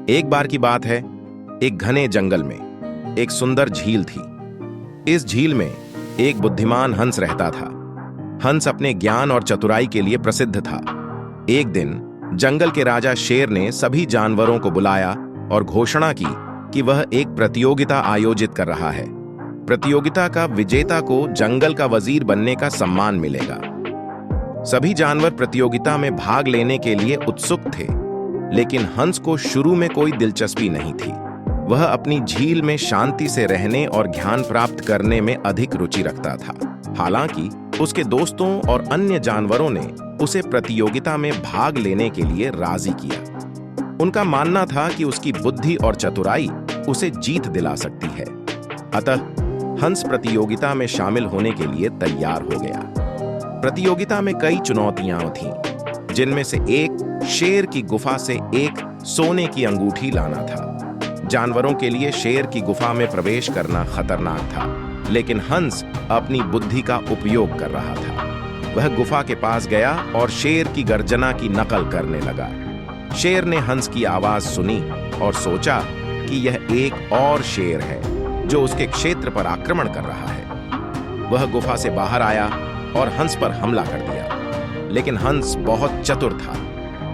एक बार की बात है, एक घने जंगल में एक सुंदर झील थी। इस झील में एक बुद्धिमान हंस रहता था। हंस अपने ज्ञान और चतुराई के लिए प्रसिद्ध था। एक दिन जंगल के राजा शेर ने सभी जानवरों को बुलाया और घोषणा की कि वह एक प्रतियोगिता आयोजित कर रहा है। प्रतियोगिता का विजेता को जंगल का वजीर बनने का सम्मान मिलेगा। सभी जानवर प्रतियोगिता में भाग लेने के लिए उत्सुक थे, लेकिन हंस को शुरू में कोई दिलचस्पी नहीं थी। वह अपनी झील में शांति से रहने और ज्ञान प्राप्त करने में अधिक रुचि रखता था। हालांकि उसके दोस्तों और अन्य जानवरों ने उसे प्रतियोगिता में भाग लेने के लिए राजी किया। उनका मानना था कि उसकी बुद्धि और चतुराई उसे जीत दिला सकती है। अतः हंस प्रतियोगिता में शामिल होने के लिए तैयार हो गया। प्रतियोगिता में कई चुनौतियां थीं, जिनमें से एक शेर की गुफा से एक सोने की अंगूठी लाना था। जानवरों के लिए शेर की गुफा में प्रवेश करना खतरनाक था, लेकिन हंस अपनी बुद्धि का उपयोग कर रहा था। वह गुफा के पास गया और शेर की गर्जना की नकल करने लगा। शेर ने हंस की आवाज सुनी और सोचा कि यह एक और शेर है जो उसके क्षेत्र पर आक्रमण कर रहा है। वह गुफा से बाहर आया और हंस पर हमला कर दिया, लेकिन हंस बहुत चतुर था।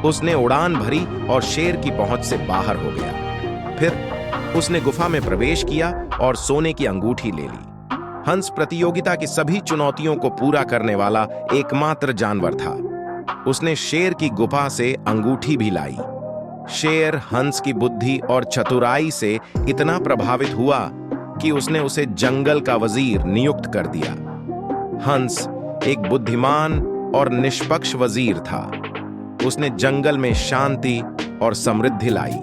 उसने उड़ान भरी और शेर की पहुंच से बाहर हो गया। फिर उसने गुफा में प्रवेश किया और सोने की अंगूठी ले ली। हंस प्रतियोगिता की सभी चुनौतियों को पूरा करने वाला एकमात्र जानवर था। उसने शेर की गुफा से अंगूठी भी लाई। शेर हंस की बुद्धि और चतुराई से इतना प्रभावित हुआ कि उसने उसे जंगल का वजीर नियुक्त कर दिया। हंस एक बुद्धिमान और निष्पक्ष वजीर था। उसने जंगल में शांति और समृद्धि लाई।